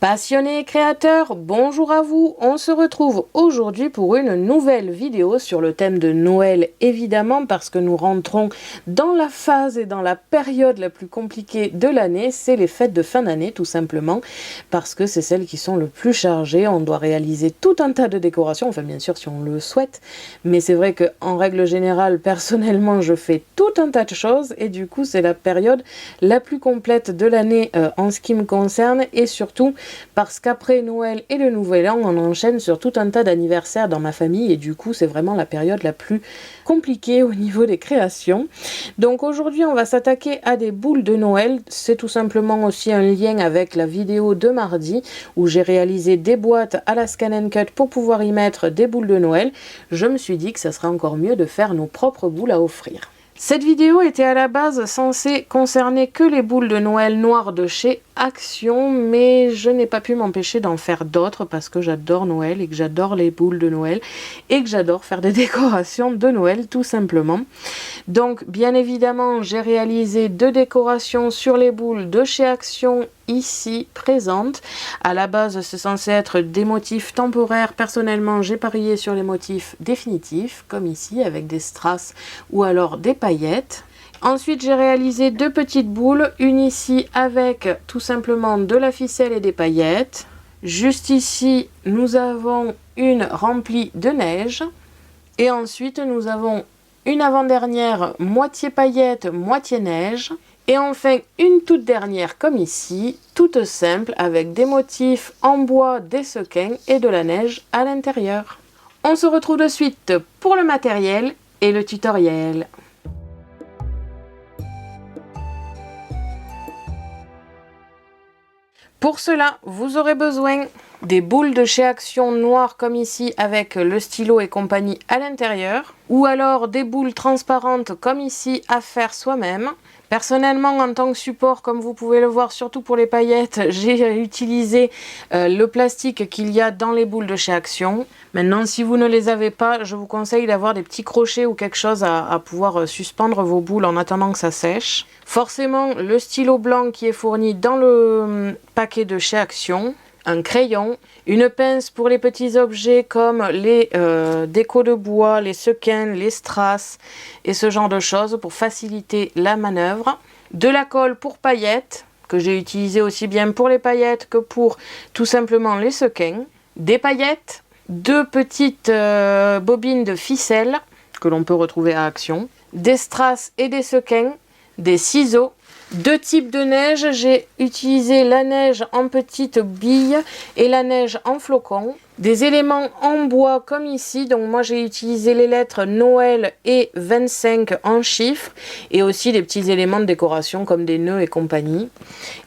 Passionnés et créateurs, bonjour à vous. On se retrouve aujourd'hui pour une nouvelle vidéo sur le thème de Noël, évidemment, parce que nous rentrons dans la phase et dans la période la plus compliquée de l'année. C'est les fêtes de fin d'année, tout simplement, parce que c'est celles qui sont le plus chargées. On doit réaliser tout un tas de décorations, enfin bien sûr si on le souhaite, mais c'est vrai qu'en règle générale, personnellement, je fais tout un tas de choses et du coup, c'est la période la plus complète de l'année en ce qui me concerne, et surtout parce qu'après Noël et le Nouvel An, on enchaîne sur tout un tas d'anniversaires dans ma famille et du coup c'est vraiment la période la plus compliquée au niveau des créations. Donc aujourd'hui on va s'attaquer à des boules de Noël. C'est tout simplement aussi un lien avec la vidéo de mardi où j'ai réalisé des boîtes à la Scan & Cut pour pouvoir y mettre des boules de Noël. Je me suis dit que ça serait encore mieux de faire nos propres boules à offrir. Cette vidéo était à la base censée concerner que les boules de Noël noires de chez Action, mais je n'ai pas pu m'empêcher d'en faire d'autres parce que j'adore Noël et que j'adore les boules de Noël et que j'adore faire des décorations de Noël tout simplement. Donc bien évidemment j'ai réalisé 2 décorations sur les boules de chez Action ici présentes. À la base c'est censé être des motifs temporaires. Personnellement j'ai parié sur les motifs définitifs comme ici avec des strass ou alors des paillettes. Ensuite j'ai réalisé 2 petites boules, une ici avec tout simplement de la ficelle et des paillettes. Juste ici nous avons une remplie de neige et ensuite nous avons une avant-dernière moitié paillettes, moitié neige. Et enfin une toute dernière comme ici, toute simple avec des motifs en bois, des sequins et de la neige à l'intérieur. On se retrouve de suite pour le matériel et le tutoriel. Pour cela, vous aurez besoin des boules de chez Action noires comme ici avec le stylo et compagnie à l'intérieur, ou alors des boules transparentes comme ici à faire soi-même. Personnellement, en tant que support, comme vous pouvez le voir, surtout pour les paillettes, j'ai utilisé le plastique qu'il y a dans les boules de chez Action. Maintenant, si vous ne les avez pas, je vous conseille d'avoir des petits crochets ou quelque chose à pouvoir suspendre vos boules en attendant que ça sèche. Forcément, le stylo blanc qui est fourni dans le paquet de chez Action, un crayon, une pince pour les petits objets comme les décos de bois, les sequins, les strass et ce genre de choses pour faciliter la manœuvre. De la colle pour paillettes, que j'ai utilisé aussi bien pour les paillettes que pour tout simplement les sequins. Des paillettes, 2 petites bobines de ficelle que l'on peut retrouver à Action. Des strass et des sequins, des ciseaux. 2 types de neige, j'ai utilisé la neige en petites billes et la neige en flocons. Des éléments en bois comme ici, donc moi j'ai utilisé les lettres Noël et 25 en chiffres et aussi des petits éléments de décoration comme des nœuds et compagnie.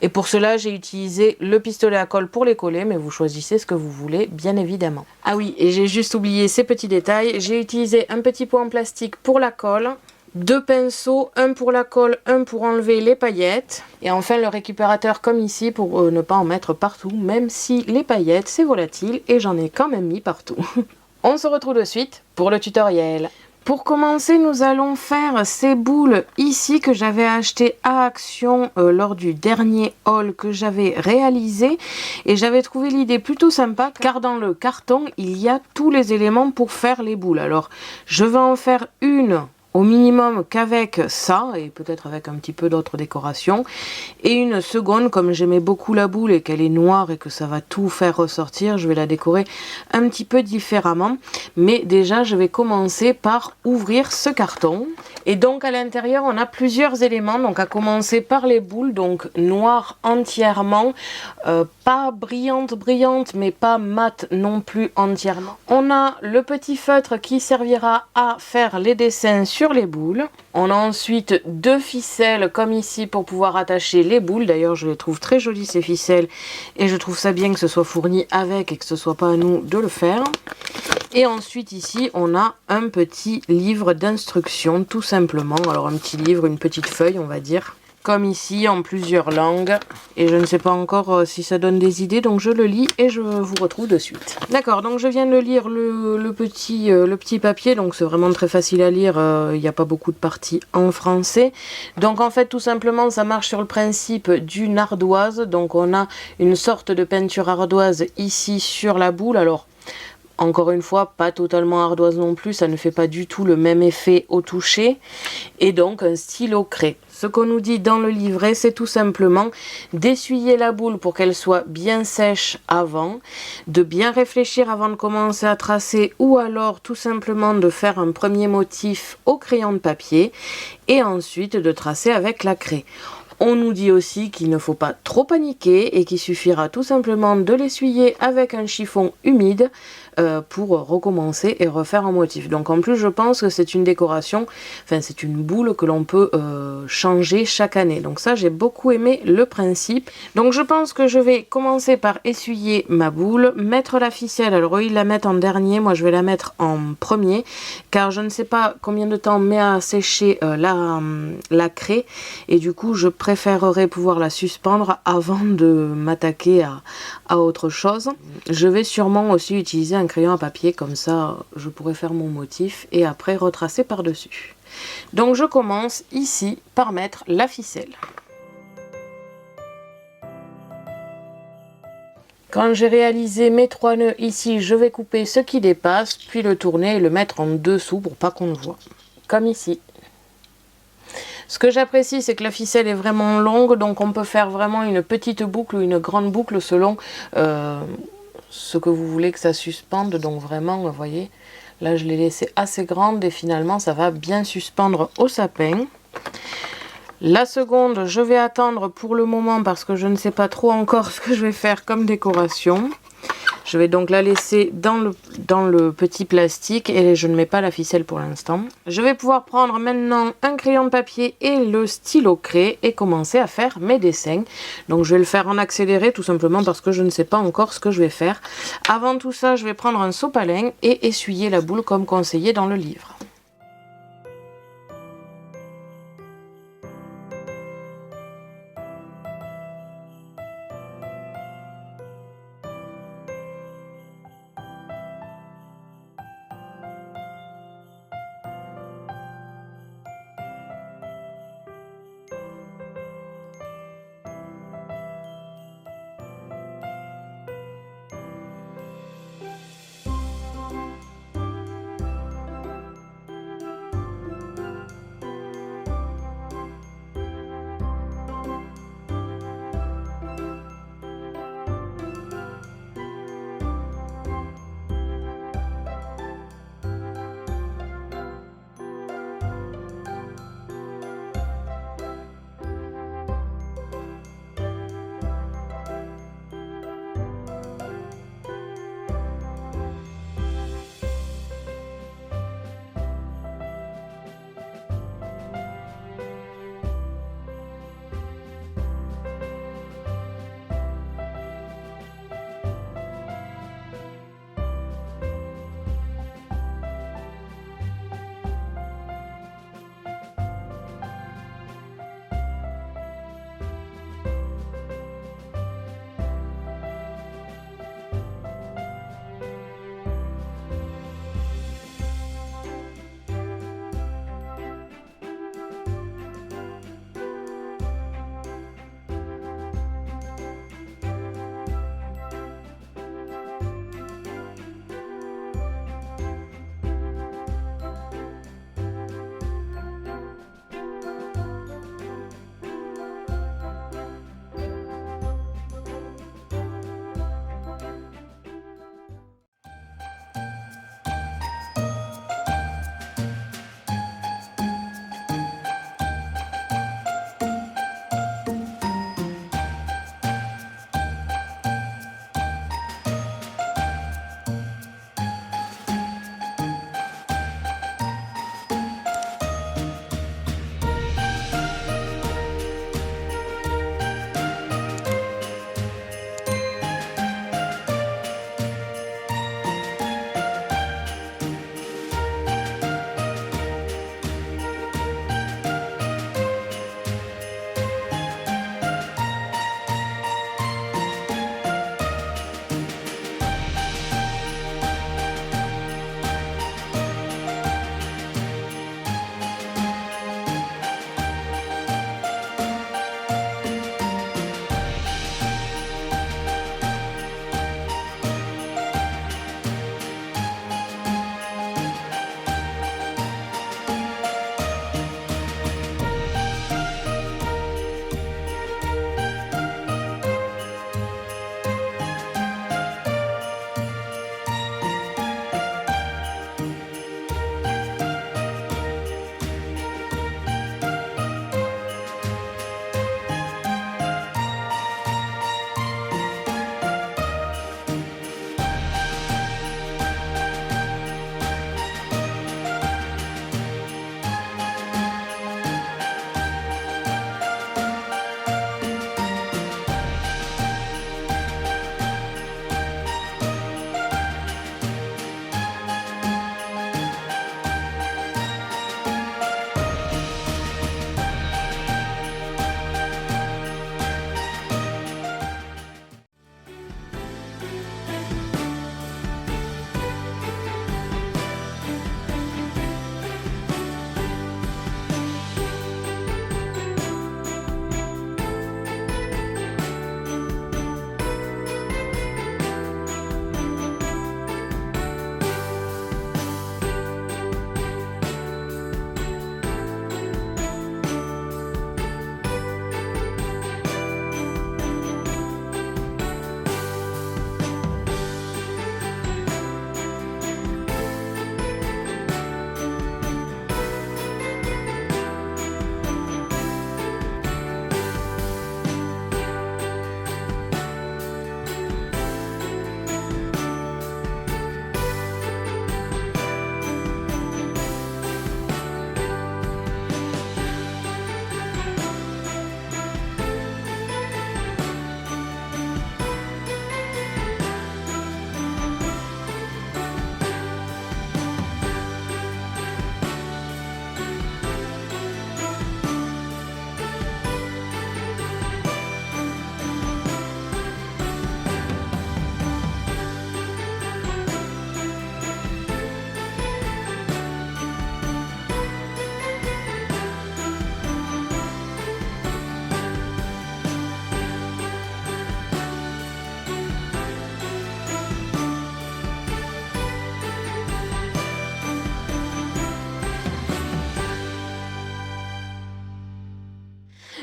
Et pour cela j'ai utilisé le pistolet à colle pour les coller, mais vous choisissez ce que vous voulez bien évidemment. Ah oui, et j'ai juste oublié ces petits détails, j'ai utilisé un petit pot en plastique pour la colle, 2 pinceaux, un pour la colle, un pour enlever les paillettes. Et enfin le récupérateur comme ici pour ne pas en mettre partout, même si les paillettes c'est volatile et j'en ai quand même mis partout. On se retrouve de suite pour le tutoriel. Pour commencer, nous allons faire ces boules ici que j'avais achetées à Action lors du dernier haul que j'avais réalisé. Et j'avais trouvé l'idée plutôt sympa car dans le carton, il y a tous les éléments pour faire les boules. Alors, je vais en faire une au minimum qu'avec ça, et peut-être avec un petit peu d'autres décorations, et une seconde, comme j'aimais beaucoup la boule et qu'elle est noire et que ça va tout faire ressortir, je vais la décorer un petit peu différemment, mais déjà je vais commencer par ouvrir ce carton, et donc à l'intérieur on a plusieurs éléments, donc à commencer par les boules, donc noires entièrement, pas brillantes, mais pas mat non plus entièrement. On a le petit feutre qui servira à faire les dessins sur les boules. On a ensuite 2 ficelles comme ici pour pouvoir attacher les boules. D'ailleurs je les trouve très jolies ces ficelles et je trouve ça bien que ce soit fourni avec et que ce soit pas à nous de le faire. Et ensuite ici on a un petit livre d'instructions tout simplement. Alors un petit livre, une petite feuille on va dire. comme ici en plusieurs langues. Et je ne sais pas encore si ça donne des idées, donc je le lis et je vous retrouve de suite. D'accord, donc je viens de lire le petit papier, donc c'est vraiment très facile à lire, il n'y a pas beaucoup de parties en français. Donc en fait tout simplement ça marche sur le principe d'une ardoise, donc on a une sorte de peinture ardoise ici sur la boule. Alors encore une fois, pas totalement ardoise non plus, ça ne fait pas du tout le même effet au toucher. Et donc un stylo craie. Ce qu'on nous dit dans le livret, c'est tout simplement d'essuyer la boule pour qu'elle soit bien sèche avant, de bien réfléchir avant de commencer à tracer, ou alors tout simplement de faire un premier motif au crayon de papier et ensuite de tracer avec la craie. On nous dit aussi qu'il ne faut pas trop paniquer et qu'il suffira tout simplement de l'essuyer avec un chiffon humide pour recommencer et refaire un motif. Donc en plus je pense que c'est une décoration, enfin c'est une boule que l'on peut changer chaque année. Donc ça j'ai beaucoup aimé le principe. Donc je pense que je vais commencer par essuyer ma boule, mettre la ficelle. Alors eux ils la mettent en dernier, moi je vais la mettre en premier car je ne sais pas combien de temps met à sécher la craie et du coup je préférerais pouvoir la suspendre avant de m'attaquer à autre chose. Je vais sûrement aussi utiliser un crayon à papier, comme ça je pourrais faire mon motif et après retracer par dessus. Donc je commence ici par mettre la ficelle. Quand j'ai réalisé mes 3 nœuds ici, je vais couper ce qui dépasse, puis le tourner et le mettre en dessous pour pas qu'on le voit, comme ici. Ce que j'apprécie, c'est que la ficelle est vraiment longue, donc on peut faire vraiment une petite boucle ou une grande boucle selon ce que vous voulez que ça suspende. Donc vraiment, vous voyez, là je l'ai laissé assez grande et finalement ça va bien suspendre au sapin. La seconde, je vais attendre pour le moment parce que je ne sais pas trop encore ce que je vais faire comme décoration. Je vais donc la laisser dans le petit plastique et je ne mets pas la ficelle pour l'instant. Je vais pouvoir prendre maintenant un crayon de papier et le stylo craie et commencer à faire mes dessins. Donc je vais le faire en accéléré tout simplement parce que je ne sais pas encore ce que je vais faire. Avant tout ça, je vais prendre un sopalin et essuyer la boule comme conseillé dans le livre.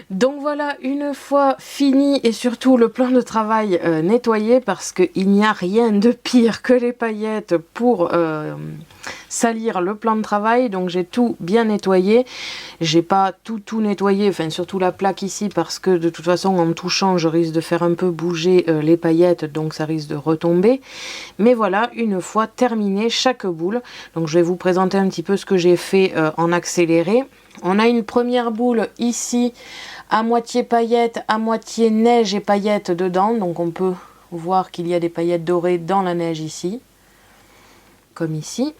Donc voilà, une fois fini et surtout le plan de travail nettoyé, parce qu'il n'y a rien de pire que les paillettes pour salir le plan de travail. Donc j'ai tout bien nettoyé. J'ai pas tout nettoyé, enfin surtout la plaque ici, parce que de toute façon en me touchant je risque de faire un peu bouger les paillettes, donc ça risque de retomber. Mais voilà, une fois terminé chaque boule, donc je vais vous présenter un petit peu ce que j'ai fait en accéléré. On a une première boule ici, à moitié paillettes, à moitié neige et paillettes dedans. Donc on peut voir qu'il y a des paillettes dorées dans la neige ici, comme ici.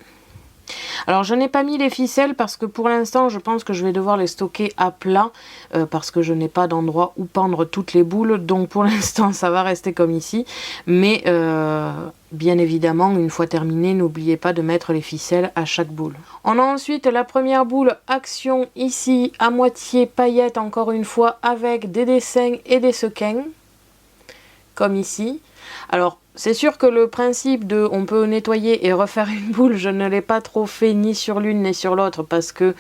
Alors je n'ai pas mis les ficelles parce que pour l'instant je pense que je vais devoir les stocker à plat parce que je n'ai pas d'endroit où pendre toutes les boules, donc pour l'instant ça va rester comme ici, mais bien évidemment une fois terminé n'oubliez pas de mettre les ficelles à chaque boule. On a ensuite la première boule Action ici à moitié paillettes, encore une fois avec des dessins et des sequins comme ici. Alors c'est sûr que le principe de on peut nettoyer et refaire une boule, je ne l'ai pas trop fait ni sur l'une ni sur l'autre parce que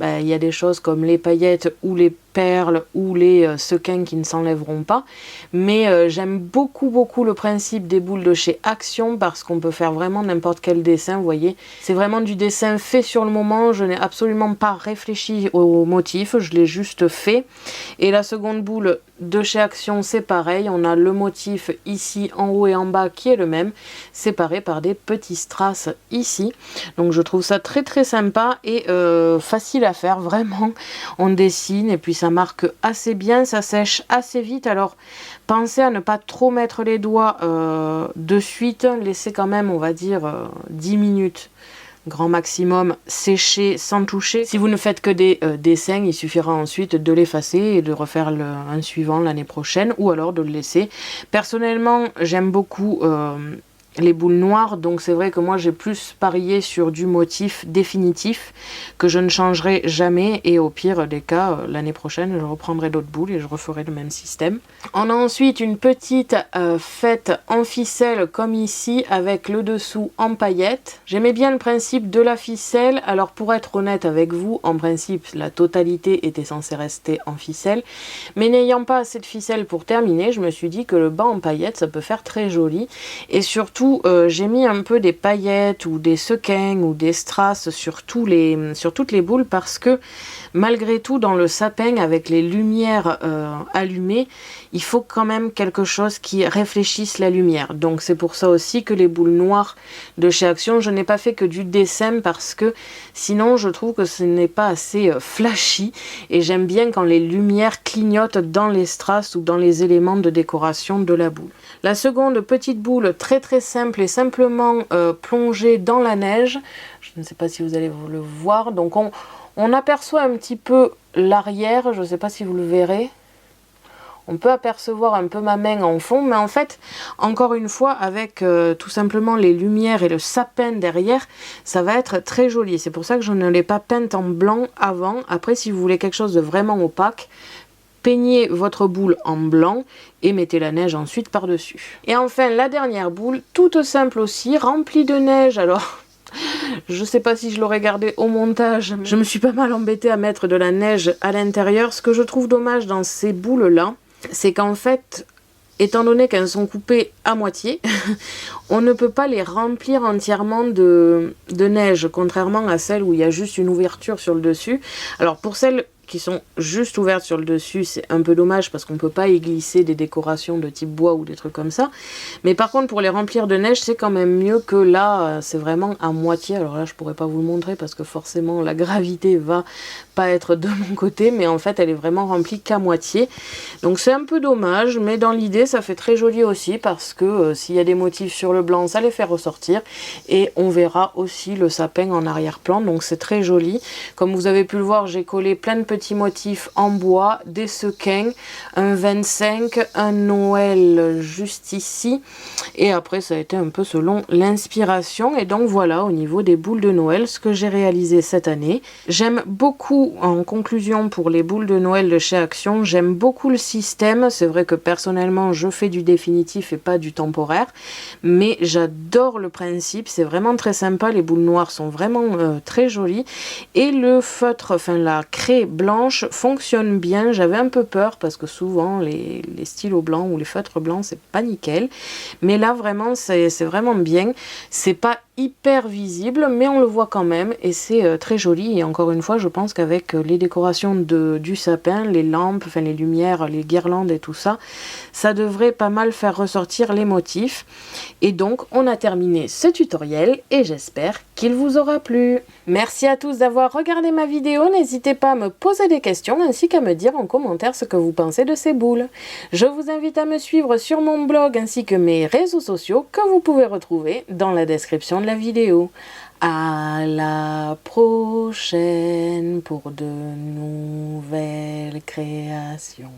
il y a des choses comme les paillettes ou les perles ou les sequins qui ne s'enlèveront pas. Mais j'aime beaucoup le principe des boules de chez Action parce qu'on peut faire vraiment n'importe quel dessin, vous voyez. C'est vraiment du dessin fait sur le moment, je n'ai absolument pas réfléchi au motif, je l'ai juste fait. Et la seconde boule de chez Action, c'est pareil, on a le motif ici en haut et en bas qui est le même, séparé par des petits strass ici. Donc je trouve ça très sympa et facile à faire, vraiment. On dessine et puis ça marque assez bien, ça sèche assez vite. Alors pensez à ne pas trop mettre les doigts de suite, laissez quand même on va dire 10 minutes grand maximum sécher sans toucher. Si vous ne faites que des dessins, il suffira ensuite de l'effacer et de refaire un suivant l'année prochaine, ou alors de le laisser. Personnellement j'aime beaucoup les boules noires, donc c'est vrai que moi j'ai plus parié sur du motif définitif que je ne changerai jamais, et au pire des cas l'année prochaine je reprendrai d'autres boules et je referai le même système. On a ensuite une petite faite en ficelle comme ici avec le dessous en paillettes. J'aimais bien le principe de la ficelle, alors pour être honnête avec vous, en principe la totalité était censée rester en ficelle, mais n'ayant pas assez de ficelle pour terminer, je me suis dit que le bas en paillettes ça peut faire très joli. Et surtout j'ai mis un peu des paillettes ou des sequins ou des strass sur toutes les boules parce que malgré tout dans le sapin avec les lumières allumées, il faut quand même quelque chose qui réfléchisse la lumière. Donc c'est pour ça aussi que les boules noires de chez Action, je n'ai pas fait que du dessin parce que sinon je trouve que ce n'est pas assez flashy et j'aime bien quand les lumières clignotent dans les strass ou dans les éléments de décoration de la boule. La seconde petite boule très simple et simplement plongée dans la neige. Je ne sais pas si vous allez le voir. Donc on aperçoit un petit peu l'arrière, je ne sais pas si vous le verrez. On peut apercevoir un peu ma main en fond, mais en fait, encore une fois, avec tout simplement les lumières et le sapin derrière, ça va être très joli. C'est pour ça que je ne l'ai pas peinte en blanc avant. Après, si vous voulez quelque chose de vraiment opaque, peignez votre boule en blanc et mettez la neige ensuite par-dessus. Et enfin, la dernière boule, toute simple aussi, remplie de neige. Alors, je sais pas si je l'aurais gardé au montage, je me suis pas mal embêtée à mettre de la neige à l'intérieur. Ce que je trouve dommage dans ces boules-là, c'est qu'en fait, étant donné qu'elles sont coupées à moitié, on ne peut pas les remplir entièrement de neige, contrairement à celles où il y a juste une ouverture sur le dessus. Alors pour celles qui sont juste ouvertes sur le dessus, c'est un peu dommage parce qu'on peut pas y glisser des décorations de type bois ou des trucs comme ça. Mais par contre pour les remplir de neige, c'est quand même mieux que là, c'est vraiment à moitié. Alors là je pourrais pas vous le montrer parce que forcément la gravité va pas être de mon côté, mais en fait elle est vraiment remplie qu'à moitié. Donc c'est un peu dommage, mais dans l'idée ça fait très joli aussi parce que s'il y a des motifs sur le blanc, ça les fait ressortir. Et on verra aussi le sapin en arrière-plan, donc c'est très joli. Comme vous avez pu le voir, j'ai collé plein de petits motifs en bois, des sequins, un 25, un Noël juste ici, Et après ça a été un peu selon l'inspiration. Et donc voilà, au niveau des boules de Noël, ce que j'ai réalisé cette année. J'aime beaucoup, en conclusion pour les boules de Noël de chez Action, j'aime beaucoup le système. C'est vrai que personnellement je fais du définitif et pas du temporaire, mais j'adore le principe, c'est vraiment très sympa. Les boules noires sont vraiment très jolies et le feutre, enfin la craie blanche fonctionne bien. J'avais un peu peur parce que souvent les stylos blancs ou les feutres blancs c'est pas nickel, mais là vraiment c'est vraiment bien. C'est pas hyper visible mais on le voit quand même et c'est très joli. Et encore une fois je pense qu'avec les décorations du sapin, les lampes, enfin les lumières, les guirlandes et tout ça, ça devrait pas mal faire ressortir les motifs. Et donc on a terminé ce tutoriel et j'espère qu'il vous aura plu. Merci à tous d'avoir regardé ma vidéo, n'hésitez pas à me poser des questions ainsi qu'à me dire en commentaire ce que vous pensez de ces boules. Je vous invite à me suivre sur mon blog ainsi que mes réseaux sociaux que vous pouvez retrouver dans la description de la vidéo. À la prochaine pour de nouvelles créations.